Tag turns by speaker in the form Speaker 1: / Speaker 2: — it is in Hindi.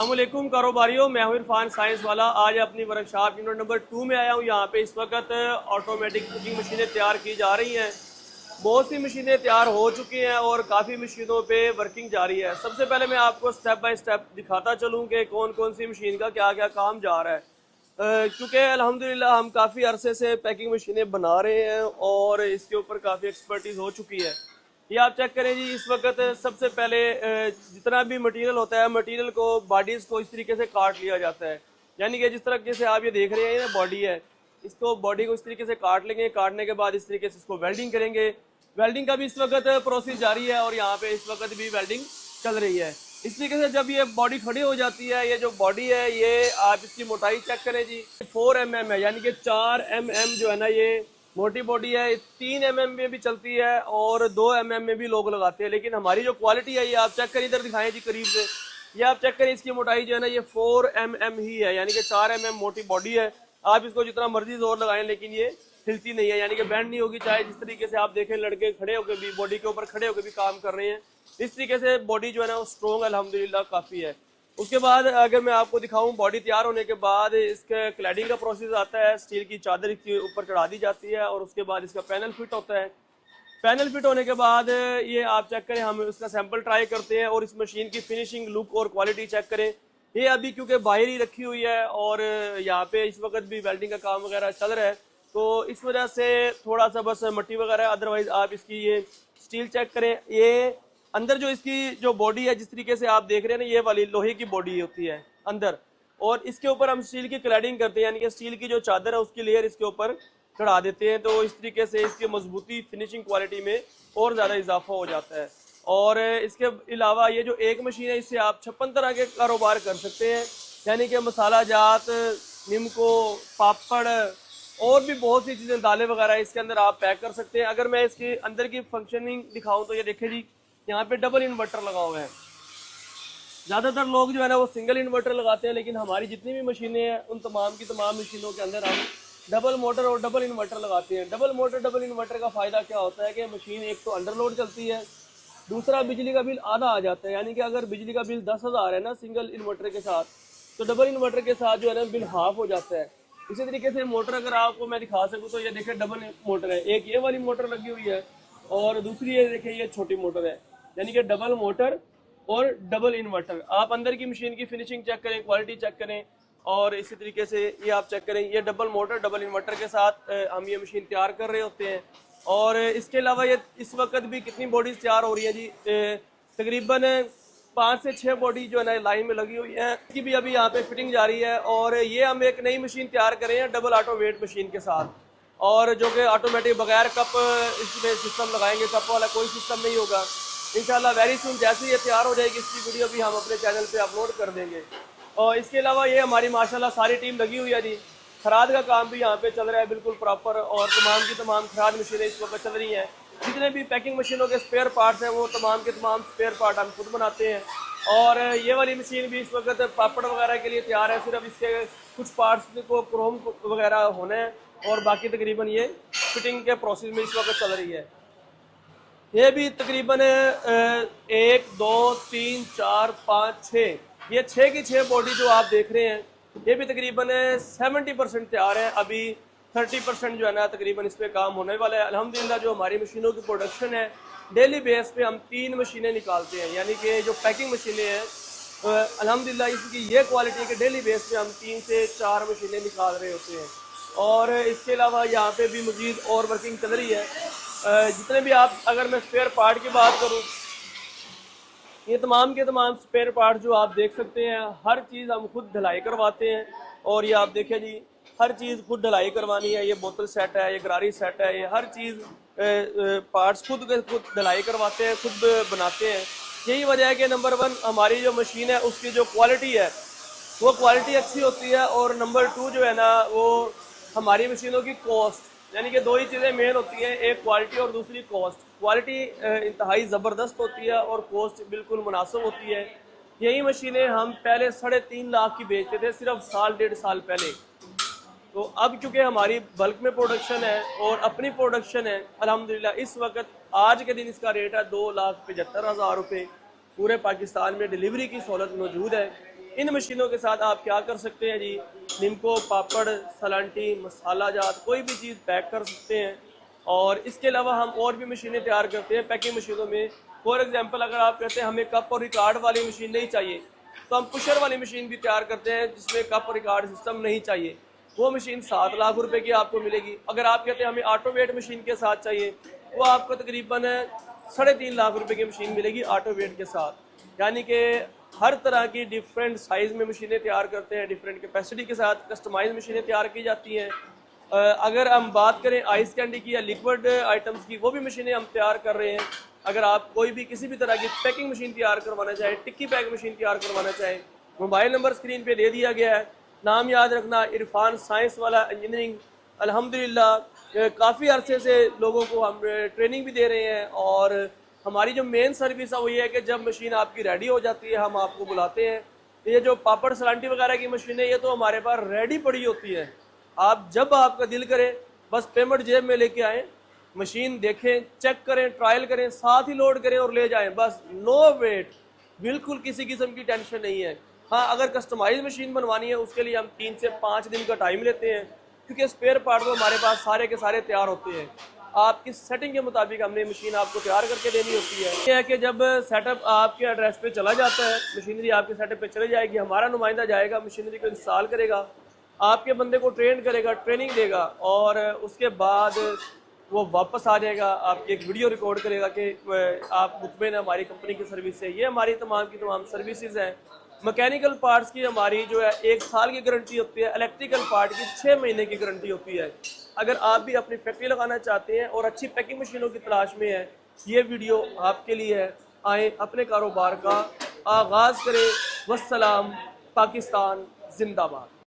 Speaker 1: अस्सलामुअलैकुम कारोबारियों, मैं हूं इरफान साइंस वाला। आज अपनी वर्कशॉप यूनिट नंबर 2 में आया हूं। यहाँ पे इस वक्त ऑटोमेटिक कुकिंग मशीनें तैयार की जा रही हैं। बहुत सी मशीनें तैयार हो चुकी हैं और काफ़ी मशीनों पे वर्किंग जारी है। सबसे पहले मैं आपको स्टेप बाय स्टेप दिखाता चलूँ कि कौन कौन सी मशीन का क्या क्या काम जा रहा है। क्योंकि अल्हम्दुलिल्लाह हम काफ़ी अरसे से पैकिंग मशीनें बना रहे हैं और इसके ऊपर काफ़ी एक्सपर्टीज़ हो चुकी है। ये आप चेक करें जी, इस वक्त सबसे पहले जितना भी मटेरियल होता है, मटेरियल को बॉडीज़ को इस तरीके से काट लिया जाता है। यानी कि जिस तरीके से आप ये देख रहे हैं ना, बॉडी है, इसको बॉडी को इस तरीके से काट लेंगे। काटने के बाद इस तरीके से इसको वेल्डिंग करेंगे। वेल्डिंग का भी इस वक्त प्रोसेस जारी है और यहाँ पे इस वक्त भी वेल्डिंग चल रही है। इस तरीके से जब ये बॉडी खड़ी हो जाती है, ये जो बॉडी है, ये आप इसकी मोटाई चेक करें जी, 4 mm है, यानी कि 4 mm जो है ना, ये मोटी बॉडी है। 3 mm में भी चलती है और 2 mm में भी लोग लगाते हैं। लेकिन हमारी जो क्वालिटी है, ये आप चेक करें, इधर दिखाएं जी करीब से, ये आप चेक करें, इसकी मोटाई जो है ना, ये 4 mm ही है, यानी कि 4 mm मोटी बॉडी है। आप इसको जितना मर्जी जोर लगाएं लेकिन ये हिलती नहीं है, यानी कि बैंड नहीं होगी। चाहे जिस तरीके से आप देखें, लड़के खड़े होकर भी, बॉडी के ऊपर खड़े होकर भी काम कर रहे हैं, इस तरीके से बॉडी जो है ना, वो स्ट्रॉन्ग अल्हम्दुलिल्लाह काफ़ी है। उसके बाद अगर मैं आपको दिखाऊं, बॉडी तैयार होने के बाद इसके क्लैडिंग का प्रोसेस आता है। स्टील की चादर इसके ऊपर चढ़ा दी जाती है और उसके बाद इसका पैनल फिट होता है। पैनल फिट होने के बाद ये आप चेक करें, हम उसका सैंपल ट्राई करते हैं और इस मशीन की फिनिशिंग, लुक और क्वालिटी चेक करें। ये अभी क्योंकि बाहर ही रखी हुई है और यहाँ पे इस वक्त भी वेल्डिंग का काम वगैरह चल रहा है, तो इस वजह से थोड़ा सा बस मट्टी वगैरह है। अदरवाइज आप इसकी ये स्टील चेक करें। ये अंदर जो इसकी जो बॉडी है, जिस तरीके से आप देख रहे हैं ना, ये वाली लोहे की बॉडी होती है अंदर, और इसके ऊपर हम स्टील की क्लैडिंग करते हैं, यानी कि स्टील की जो चादर है उसकी लेयर इसके ऊपर चढ़ा देते हैं। तो इस तरीके से इसकी मजबूती, फिनिशिंग क्वालिटी में और ज़्यादा इजाफा हो जाता है। और इसके अलावा ये जो एक मशीन है, इससे आप 56 तरह के कारोबार कर सकते हैं, यानी कि मसाला जात, निम्को, पापड़ और भी बहुत सी चीज़ें, दालें वगैरह इसके अंदर आप पैक कर सकते हैं। अगर मैं इसके अंदर की फंक्शनिंग दिखाऊं तो ये देखें जी, यहाँ पे डबल इन्वर्टर लगा हुआ है। ज़्यादातर लोग जो है ना, वो सिंगल इन्वर्टर लगाते हैं, लेकिन हमारी जितनी भी मशीनें हैं, उन तमाम की तमाम मशीनों के अंदर हम डबल मोटर और डबल इन्वर्टर लगाते हैं। डबल मोटर, डबल इन्वर्टर का फ़ायदा क्या होता है कि मशीन एक तो अंडरलोड चलती है, दूसरा बिजली का बिल आधा आ जाता है। यानी कि अगर बिजली का बिल 10,000 है ना सिंगल इन्वर्टर के साथ, तो डबल इन्वर्टर के साथ जो है ना, बिल हाफ हो जाता है। इसी तरीके से मोटर अगर आपको मैं दिखा सकूँ तो ये देखिए, डबल मोटर है। एक ये वाली मोटर लगी हुई है और दूसरी ये देखिए, ये छोटी मोटर है, यानी कि डबल मोटर और डबल इन्वर्टर। आप अंदर की मशीन की फिनिशिंग चेक करें, क्वालिटी चेक करें, और इसी तरीके से ये आप चेक करें, ये डबल मोटर, डबल इन्वर्टर के साथ हम ये मशीन तैयार कर रहे होते हैं। और इसके अलावा ये इस वक्त भी कितनी बॉडीज तैयार हो रही है जी, तकरीबन 5 से 6 बॉडी जो है ना लाइन में लगी हुई है, इसकी भी अभी यहाँ पे फिटिंग जारी है। और ये हम एक नई मशीन तैयार कर रहे हैं डबल ऑटो वेट मशीन के साथ, और जो कि ऑटोमेटिक बगैर कप इसमें सिस्टम लगाएंगे, कप वाला कोई सिस्टम नहीं होगा। इंशाल्लाह वेरी सुन जैसे ही ये तैयार हो जाएगी, इसकी वीडियो भी हम अपने चैनल पे अपलोड कर देंगे। और इसके अलावा ये हमारी माशाल्लाह सारी टीम लगी हुई है जी। खराद का काम भी यहाँ पे चल रहा है बिल्कुल प्रॉपर, और तमाम की तमाम खराद मशीनें इस वक्त चल रही हैं। जितने भी पैकिंग मशीनों के स्पेयर पार्ट्स हैं, वो तमाम के तमाम स्पेयर पार्ट हम खुद बनाते हैं। और ये वाली मशीन भी इस वक्त पापड़ वगैरह के लिए तैयार है। सिर्फ इसके कुछ पार्ट्स को क्रोम वगैरह होने हैं और बाकी तकरीबन ये फिटिंग के प्रोसेस में इस वक्त चल रही है। ये भी तकरीबन 1 2 3 4 5 6, ये 6 की 6 बॉडी जो आप देख रहे हैं, ये भी तकरीबन 70% तैयार है। अभी 30% जो है ना तकरीबन इस पर काम होने वाला है। अल्हम्दुलिल्लाह जो हमारी मशीनों की प्रोडक्शन है, डेली बेस पे हम 3 मशीनें निकालते हैं, यानी कि जो पैकिंग मशीनें हैं, अल्हम्दुलिल्लाह इसकी ये क्वालिटी है कि डेली बेस पे हम 3 से 4 मशीनें निकाल रहे होते हैं। और इसके अलावा यहाँ पे भी मज़ीद और वर्किंग चल रही है। जितने भी आप, अगर मैं स्पेयर पार्ट की बात करूँ, ये तमाम के तमाम स्पेयर पार्ट जो आप देख सकते हैं, हर चीज़ हम खुद ढलाई करवाते हैं। और ये आप देखें जी, हर चीज़ खुद ढलाई करवानी है। ये बोतल सेट है, ये गरारी सेट है, ये हर चीज़ पार्ट्स खुद के खुद ढलाई करवाते हैं, खुद बनाते हैं। यही वजह है कि नंबर 1 हमारी जो मशीन है उसकी जो क्वालिटी है, वो क्वालिटी अच्छी होती है। और नंबर 2 जो है ना, वो हमारी मशीनों की कॉस्ट, यानी कि 2 ही चीज़ें मेन होती हैं, एक क्वालिटी और दूसरी कॉस्ट। क्वालिटी इंतहाई ज़बरदस्त होती है और कॉस्ट बिल्कुल मुनासिब होती है। यही मशीनें हम पहले 3.5 लाख की बेचते थे, सिर्फ साल 1.5 साल पहले। तो अब चूँकि हमारी बल्क में प्रोडक्शन है और अपनी प्रोडक्शन है, अल्हम्दुलिल्लाह इस वक्त आज के दिन इसका रेट है 2,75,000 रुपये। पूरे पाकिस्तान में डिलीवरी की सहूलत मौजूद है। इन मशीनों के साथ आप क्या कर सकते हैं जी, निम्को, पापड़, सलांटी, मसाला जात कोई भी चीज़ पैक कर सकते हैं। और इसके अलावा हम और भी मशीनें तैयार करते हैं पैकिंग मशीनों में। फॉर एग्जांपल अगर आप कहते हैं हमें कप और रिकॉर्ड वाली मशीन नहीं चाहिए, तो हम पुशर वाली मशीन भी तैयार करते हैं जिसमें कप और रिकॉर्ड सिस्टम नहीं चाहिए। वो मशीन 7 लाख रुपए की आपको मिलेगी। अगर आप कहते हैं हमें ऑटोवेट मशीन के साथ चाहिए, वो आपको तकरीबन 3.5 लाख रुपए की मशीन मिलेगी ऑटोवेट के साथ। यानी कि हर तरह की डिफरेंट साइज़ में मशीनें तैयार करते हैं, डिफरेंट कैपेसिटी के साथ कस्टमाइज मशीनें तैयार की जाती हैं। अगर हम बात करें आइस कैंडी की या लिक्विड आइटम्स की, वो भी मशीनें हम तैयार कर रहे हैं। अगर आप कोई भी किसी भी तरह की पैकिंग मशीन तैयार करवाना चाहें, टिक्की पैक मशीन तैयार करवाना चाहें, मोबाइल नंबर स्क्रीन पे दे दिया गया है। नाम याद रखना, इरफान साइंस वाला इंजीनियरिंग। अल्हम्दुलिल्लाह काफ़ी अरसे से लोगों को हम ट्रेनिंग भी दे रहे हैं। और हमारी जो मेन सर्विस है वो ये है कि जब मशीन आपकी रेडी हो जाती है हम आपको बुलाते हैं। ये जो पापड़ सलांटी वगैरह की मशीनें, ये तो हमारे पास रेडी पड़ी होती है। आप जब आपका दिल करे बस पेमेंट जेब में लेके आएँ, मशीन देखें, चेक करें, ट्रायल करें, साथ ही लोड करें और ले जाएं। बस नो वेट, बिल्कुल किसी किस्म की टेंशन नहीं है। हाँ, अगर कस्टमाइज मशीन बनवानी है उसके लिए हम 3 से 5 दिन का टाइम लेते हैं, क्योंकि स्पेयर पार्ट तो हमारे पास सारे के सारे तैयार होते हैं। आपकी सेटिंग के मुताबिक हमने मशीन आपको तैयार करके देनी होती है। ये है कि जब सेटअप आपके एड्रेस पे चला जाता है, मशीनरी आपके सेटअप पे चली जाएगी, हमारा नुमाइंदा जाएगा, मशीनरी को इंस्टॉल करेगा, आपके बंदे को ट्रेन करेगा, ट्रेनिंग देगा, और उसके बाद वो वापस आ जाएगा, आपकी एक वीडियो रिकॉर्ड करेगा कि आप मुतमईन है हमारी कंपनी की सर्विस से। ये हमारी तमाम की तमाम सर्विसेज हैं। मैकेनिकल पार्ट्स की हमारी जो है 1 साल की गारंटी होती है, इलेक्ट्रिकल पार्ट की 6 महीने की गारंटी होती है। अगर आप भी अपनी फैक्ट्री लगाना चाहते हैं और अच्छी पैकिंग मशीनों की तलाश में है, ये वीडियो आपके लिए है। आए, अपने कारोबार का आगाज़ करें। वस्सलाम, पाकिस्तान जिंदाबाद।